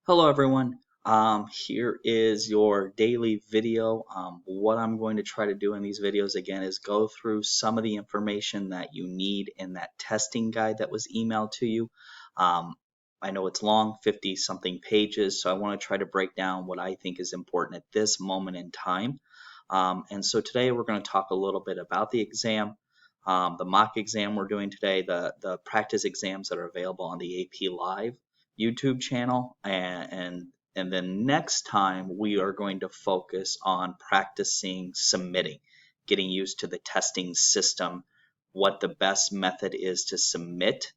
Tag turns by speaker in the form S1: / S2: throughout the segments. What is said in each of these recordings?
S1: Hello everyone. Here is your daily video. What I'm going to try to do in these videos again is go through some of the information that you need in that testing guide that was emailed to you. Um, I know it's long, 50 something pages, so I want to try to break down what I think is important at this moment in time. And so today we're going to talk a little bit about the exam, the mock exam we're doing today, the practice exams that are available on the AP Live YouTube channel, and then next time we are going to focus on practicing submitting, getting used to the testing system, what the best method is to submit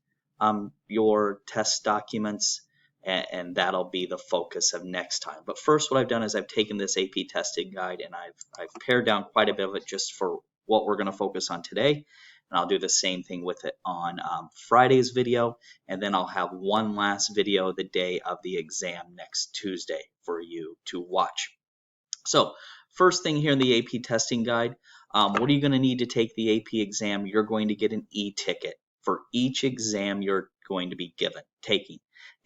S1: your test documents, and that'll be the focus of next time. But first, what I've done is I've taken this AP testing guide and I've pared down quite a bit of it just for what we're going to focus on today. And I'll do the same thing with it on Friday's video, and then I'll have one last video the day of the exam next Tuesday for you to watch. So first thing here in the AP testing guide, what are you going to need to take the AP exam? You're going to get an e-ticket for each exam you're going to be taking.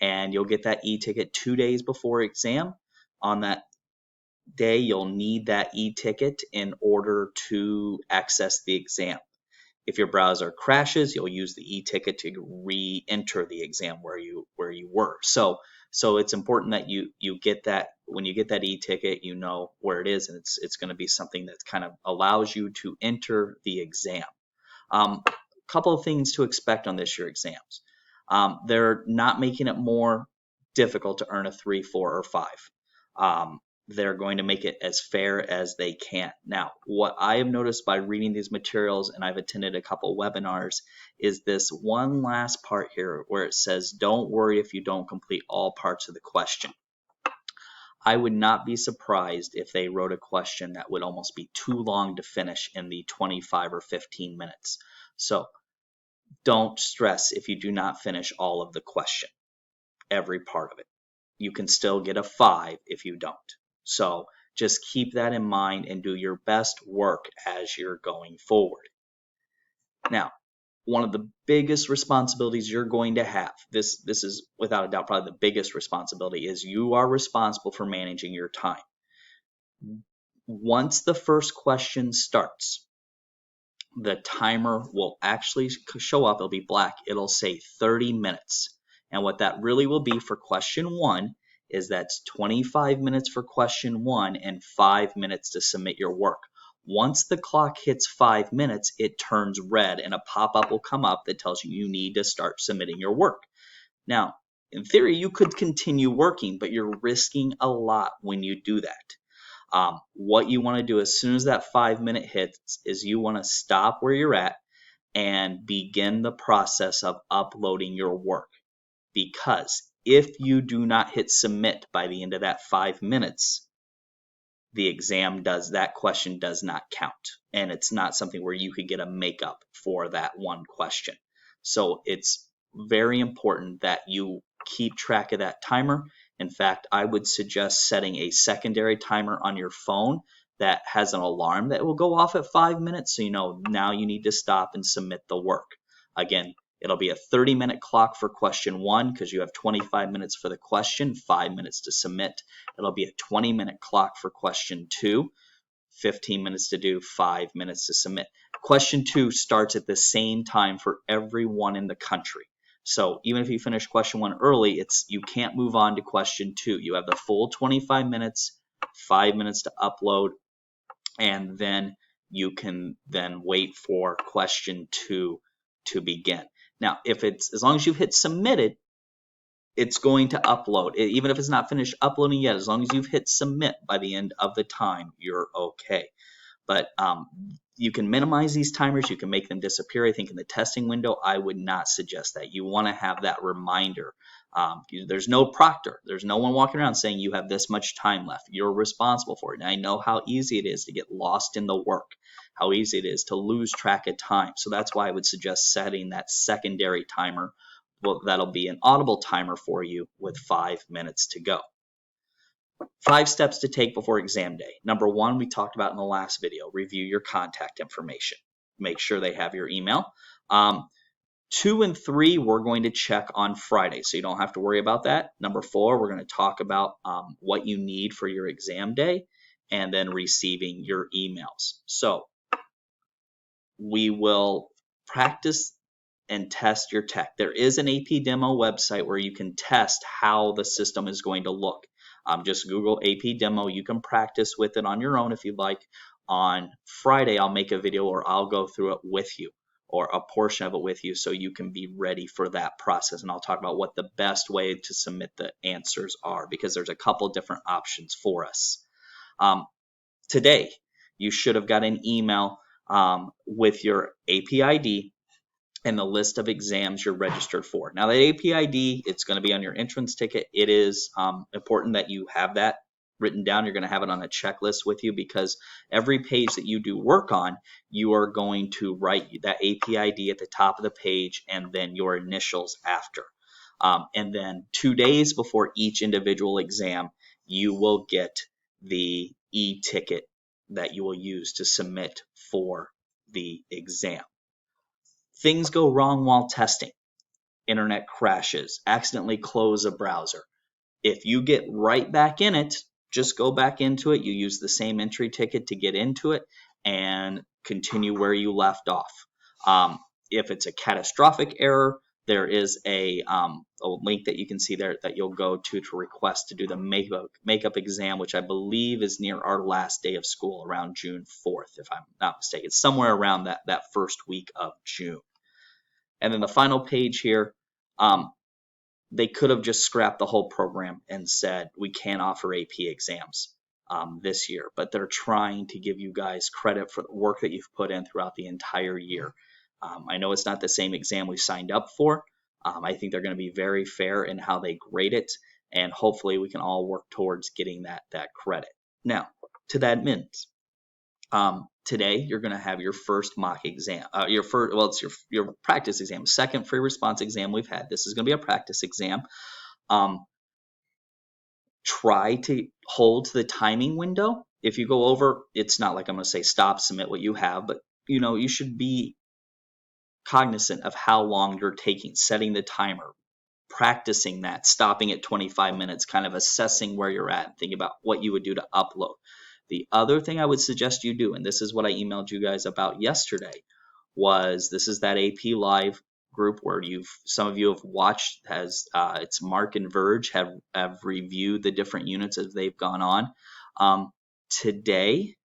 S1: And you'll get that e-ticket 2 days before exam. On that day, you'll need that e-ticket in order to access the exam. If your browser crashes, you'll use the e-ticket to re-enter the exam where you were. So it's important that you get that. When you get that e-ticket, you know where it is, and it's going to be something that kind of allows you to enter the exam. A couple of things to expect on this year exams. They're not making it more difficult to earn a 3, 4, or 5. They're going to make it as fair as they can. Now, what I have noticed by reading these materials, and I've attended a couple webinars, is this one last part here where it says, don't worry if you don't complete all parts of the question. I would not be surprised if they wrote a question that would almost be too long to finish in the 25 or 15 minutes. So don't stress if you do not finish all of the question, every part of it. You can still get a 5 if you don't. So just keep that in mind and do your best work as you're going forward. Now, one of the biggest responsibilities you're going to have, this is without a doubt probably the biggest responsibility, is you are responsible for managing your time. Once the first question starts, the timer will actually show up. It'll be black. It'll say 30 minutes. And what that really will be for question 1 is that's 25 minutes for question 1 and 5 minutes to submit your work. Once the clock hits 5 minutes, it turns red and a pop-up will come up that tells you you need to start submitting your work. Now, in theory, you could continue working, but you're risking a lot when you do that. What you want to do as soon as that 5 minute hits is you want to stop where you're at and begin the process of uploading your work. Because if you do not hit submit by the end of that 5 minutes, that question does not count. And it's not something where you could get a makeup for that one question. So it's very important that you keep track of that timer. In fact, I would suggest setting a secondary timer on your phone that has an alarm that will go off at 5 minutes. So you know now you need to stop and submit the work. Again, it'll be a 30-minute clock for question 1 because you have 25 minutes for the question, 5 minutes to submit. It'll be a 20-minute clock for question 2, 15 minutes to do, 5 minutes to submit. Question 2 starts at the same time for everyone in the country. So even if you finish question 1 early, you can't move on to question 2. You have the full 25 minutes, 5 minutes to upload, and then you can then wait for question 2 to begin. Now, as long as you've hit submitted, it's going to upload. Even if it's not finished uploading yet, as long as you've hit submit by the end of the time, you're okay. But you can minimize these timers. You can make them disappear. I think in the testing window, I would not suggest that. You want to have that reminder. There's no proctor. There's no one walking around saying you have this much time left. You're responsible for it. And I know how easy it is to get lost in the work, how easy it is to lose track of time. So that's why I would suggest setting that secondary timer. Well, that'll be an audible timer for you with 5 minutes to go. 5 steps to take before exam day. Number 1, we talked about in the last video. Review your contact information. Make sure they have your email. 2 and 3, we're going to check on Friday, so you don't have to worry about that. Number 4, we're going to talk about what you need for your exam day and then receiving your emails. So we will practice and test your tech. There is an AP Demo website where you can test how the system is going to look. Just Google AP Demo. You can practice with it on your own if you'd like. On Friday, I'll make a video or I'll go through it with you, or a portion of it with you, so you can be ready for that process. And I'll talk about what the best way to submit the answers are, because there's a couple different options for us. Today, you should have got an email with your AP ID and the list of exams you're registered for. Now, that AP ID, it's going to be on your entrance ticket. It is important that you have that written down. You're going to have it on a checklist with you, because every page that you do work on, you are going to write that AP ID at the top of the page and then your initials after. And then 2 days before each individual exam, you will get the e-ticket that you will use to submit for the exam. Things go wrong while testing. Internet crashes, accidentally close a browser. If you get right back in it, just go back into it. You use the same entry ticket to get into it and continue where you left off. If it's a catastrophic error, there is a link that you can see there that you'll go to request to do the makeup exam, which I believe is near our last day of school, around June 4th, if I'm not mistaken. It's somewhere around that first week of June. And then the final page here, they could have just scrapped the whole program and said, we can't offer AP exams this year, but they're trying to give you guys credit for the work that you've put in throughout the entire year. I know it's not the same exam we signed up for. I think they're going to be very fair in how they grade it, and hopefully we can all work towards getting that credit. Now, to that admins. Today, you're going to have your first mock exam. It's your practice exam, second free response exam we've had. This is going to be a practice exam. Try to hold to the timing window. If you go over, it's not like I'm going to say stop, submit what you have, but you should be cognizant of how long you're taking, setting the timer, practicing that, stopping at 25 minutes, kind of assessing where you're at, and thinking about what you would do to upload. The other thing I would suggest you do, and this is what I emailed you guys about yesterday, was this is that AP Live group where some of you have watched, it's Mark and Verge have reviewed the different units as they've gone on. Today,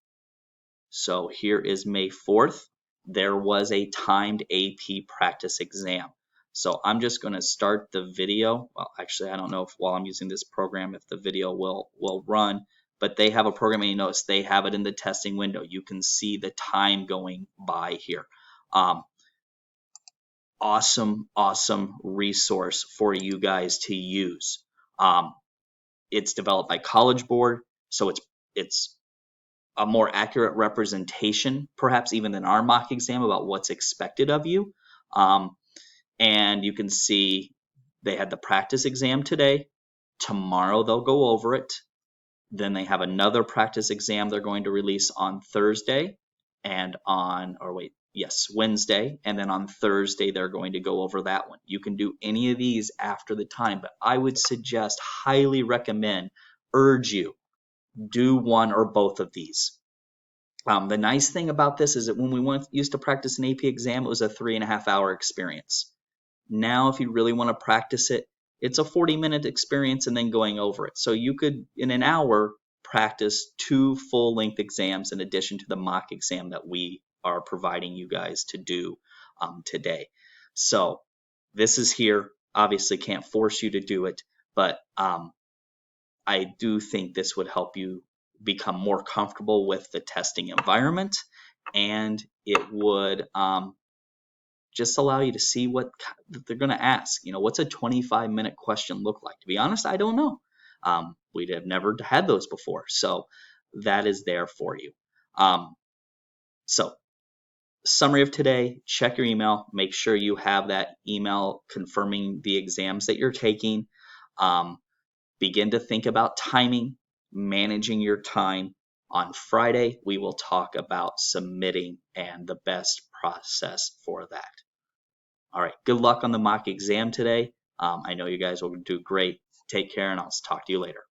S1: so here is May 4th, there was a timed AP practice exam. So I'm just going to start the video. Well, actually, I don't know if while I'm using this program, if the video will run, but they have a program, and you notice they have it in the testing window. You can see the time going by here. Awesome resource for you guys to use. It's developed by College Board, so it's a more accurate representation, perhaps even than our mock exam, about what's expected of you. And you can see they had the practice exam today. Tomorrow they'll go over it. Then they have another practice exam they're going to release on Thursday and Wednesday. And then on Thursday, they're going to go over that one. You can do any of these after the time, but I would suggest, highly recommend, urge you, do one or both of these. The nice thing about this is that when we used to practice an AP exam, it was a 3.5-hour experience. Now, if you really want to practice it, it's a 40-minute experience and then going over it. So you could, in an hour, practice 2 full-length exams in addition to the mock exam that we are providing you guys to do today. So this is here. Obviously can't force you to do it, but I do think this would help you become more comfortable with the testing environment, and it would just allow you to see what they're going to ask. What's a 25-minute question look like? To be honest, I don't know. We'd have never had those before, so that is there for you. So summary of today, check your email. Make sure you have that email confirming the exams that you're taking. Begin to think about timing, managing your time. On Friday, we will talk about submitting and the best process for that. All right, good luck on the mock exam today. I know you guys will do great. Take care, and I'll talk to you later.